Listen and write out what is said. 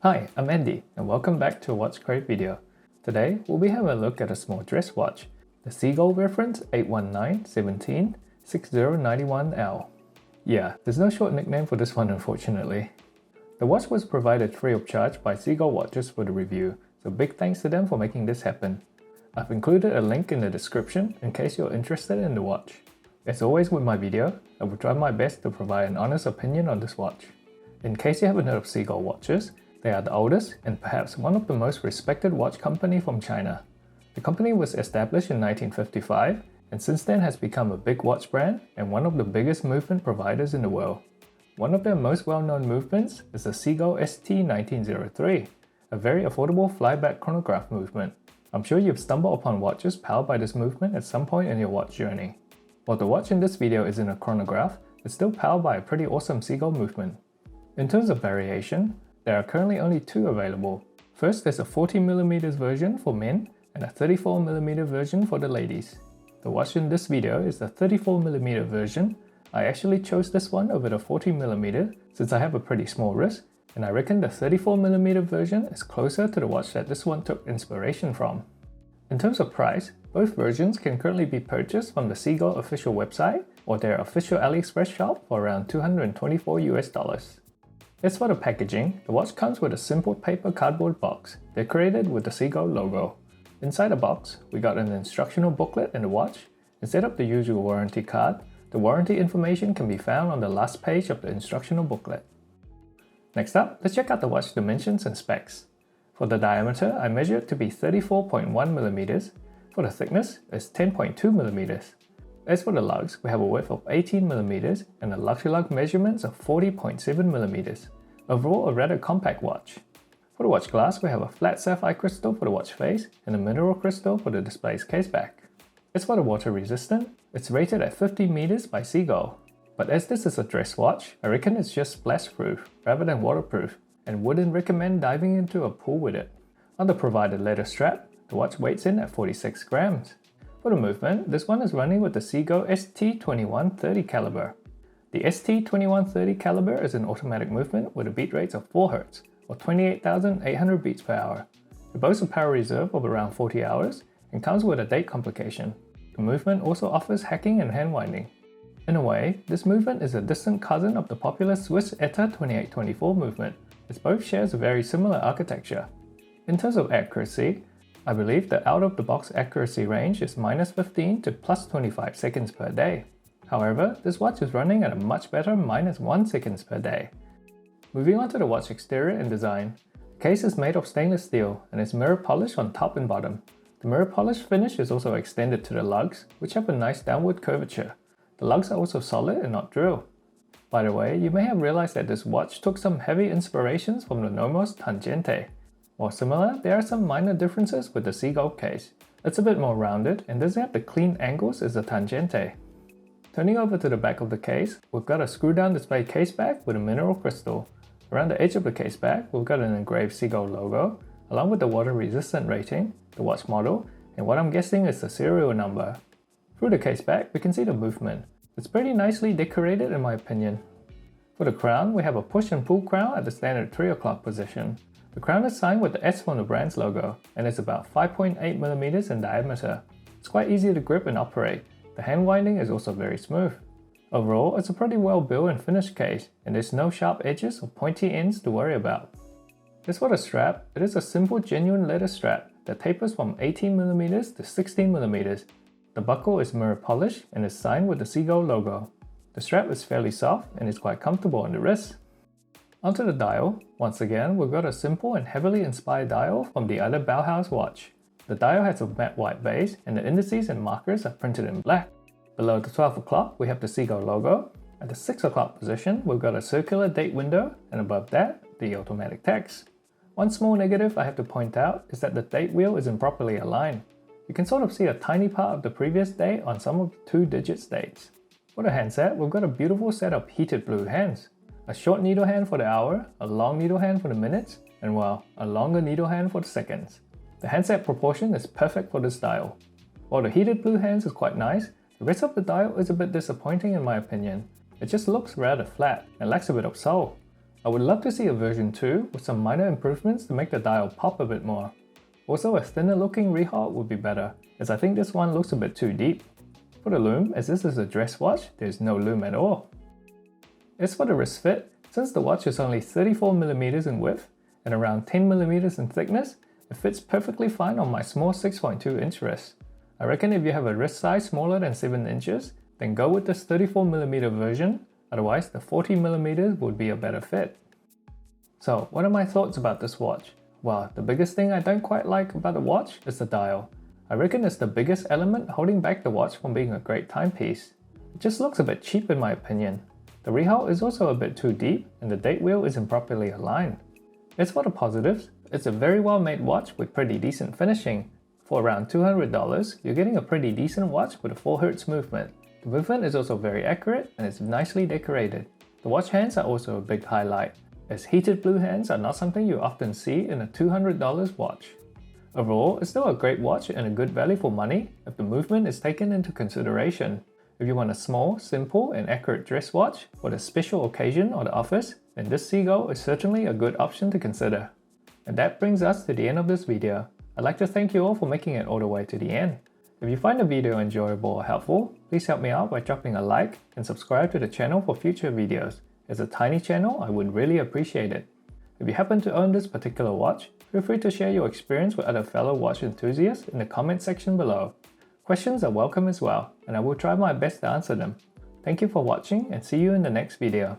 Hi, I'm Andy and welcome back to a Watch Crave video. Today, we'll be having a look at a small dress watch, the Seagull reference 819-17-6091L. Yeah, there's no short nickname for this one unfortunately. The watch was provided free of charge by Seagull Watches for the review, so big thanks to them for making this happen. I've included a link in the description in case you're interested in the watch. As always with my video, I will try my best to provide an honest opinion on this watch. In case you haven't heard of Seagull Watches, they are the oldest and perhaps one of the most respected watch company from China. The company was established in 1955 and since then has become a big watch brand and one of the biggest movement providers in the world. One of their most well-known movements is the Seagull ST1903, a very affordable flyback chronograph movement. I'm sure you've stumbled upon watches powered by this movement at some point in your watch journey. While the watch in this video isn't a chronograph, it's still powered by a pretty awesome Seagull movement. In terms of variation, there are currently only two available. First, there's a 40mm version for men and a 34mm version for the ladies. The watch in this video is the 34mm version. I actually chose this one over the 40mm since I have a pretty small wrist, and I reckon the 34mm version is closer to the watch that this one took inspiration from. In terms of price, both versions can currently be purchased from the Seagull official website or their official AliExpress shop for around $224 US. As for the packaging, the watch comes with a simple paper cardboard box, decorated with the Seagull logo. Inside the box, we got an instructional booklet in the watch. Instead of the usual warranty card, the warranty information can be found on the last page of the instructional booklet. Next up, let's check out the watch dimensions and specs. For the diameter, I measured to be 34.1mm. For the thickness, it's 10.2mm. As for the lugs, we have a width of 18mm and a lug-to-lug measurements of 40.7mm. Overall, a rather compact watch. For the watch glass, we have a flat sapphire crystal for the watch face and a mineral crystal for the display's caseback. As for the water resistant, it's rated at 50 meters by Seagull. But as this is a dress watch, I reckon it's just splash proof rather than waterproof and wouldn't recommend diving into a pool with it. On the provided leather strap, the watch weighs in at 46 grams. For the movement, this one is running with the Seagull ST2130 caliber. The ST2130 caliber is an automatic movement with a beat rate of 4 Hz or 28,800 beats per hour. It boasts a power reserve of around 40 hours and comes with a date complication. The movement also offers hacking and hand winding. In a way, this movement is a distant cousin of the popular Swiss ETA 2824 movement, as both shares a very similar architecture. In terms of accuracy, I believe the out-of-the-box accuracy range is -15 to +25 seconds per day. However, this watch is running at a much better -1 seconds per day. Moving on to the watch exterior and design. The case is made of stainless steel and is mirror polished on top and bottom. The mirror polish finish is also extended to the lugs, which have a nice downward curvature. The lugs are also solid and not drill. By the way, you may have realized that this watch took some heavy inspirations from the Nomos Tangente. While similar, there are some minor differences with the Seagull case. It's a bit more rounded and doesn't have the clean angles as the Tangente. Turning over to the back of the case, we've got a screw-down display caseback with a mineral crystal. Around the edge of the caseback, we've got an engraved Seagull logo, along with the water-resistant rating, the watch model, and what I'm guessing is the serial number. Through the caseback, we can see the movement. It's pretty nicely decorated in my opinion. For the crown, we have a push and pull crown at the standard 3 o'clock position. The crown is signed with the S from the brand's logo, and it's about 5.8mm in diameter. It's quite easy to grip and operate. The hand winding is also very smooth. Overall, it's a pretty well built and finished case, and there's no sharp edges or pointy ends to worry about. As for the strap, it is a simple genuine leather strap that tapers from 18mm to 16mm. The buckle is mirror polished and is signed with the Seagull logo. The strap is fairly soft and is quite comfortable on the wrist. Onto the dial, once again we've got a simple and heavily inspired dial from the other Bauhaus watch. The dial has a matte white base and the indices and markers are printed in black. Below the 12 o'clock we have the Seagull logo. At the 6 o'clock position we've got a circular date window and above that the automatic text. One small negative I have to point out is that the date wheel isn't properly aligned. You can sort of see a tiny part of the previous date on some of the 2-digit dates. For the handset, we've got a beautiful set of heated blue hands. A short needle hand for the hour, a long needle hand for the minutes, and well, a longer needle hand for the seconds. The handset proportion is perfect for this dial. While the heated blue hands is quite nice, the rest of the dial is a bit disappointing in my opinion. It just looks rather flat and lacks a bit of soul. I would love to see a version 2 with some minor improvements to make the dial pop a bit more. Also, a thinner looking rehaut would be better, as I think this one looks a bit too deep. For the loom, as this is a dress watch, there's no loom at all. As for the wrist fit, since the watch is only 34mm in width and around 10mm in thickness, it fits perfectly fine on my small 6.2 inch wrist. I reckon if you have a wrist size smaller than 7 inches, then go with this 34mm version, otherwise the 40mm would be a better fit. So, what are my thoughts about this watch? Well, the biggest thing I don't quite like about the watch is the dial. I reckon it's the biggest element holding back the watch from being a great timepiece. It just looks a bit cheap in my opinion. The rehaut is also a bit too deep and the date wheel isn't properly aligned. As for the positives, it's a very well made watch with pretty decent finishing. For around $200, you're getting a pretty decent watch with a 4Hz movement. The movement is also very accurate and it's nicely decorated. The watch hands are also a big highlight, as heated blue hands are not something you often see in a $200 watch. Overall, it's still a great watch and a good value for money if the movement is taken into consideration. If you want a small, simple and accurate dress watch for the special occasion or the office, then this Seagull is certainly a good option to consider. And that brings us to the end of this video. I'd like to thank you all for making it all the way to the end. If you find the video enjoyable or helpful, please help me out by dropping a like and subscribe to the channel for future videos. As a tiny channel, I would really appreciate it. If you happen to own this particular watch, feel free to share your experience with other fellow watch enthusiasts in the comment section below. Questions are welcome as well, and I will try my best to answer them. Thank you for watching and see you in the next video.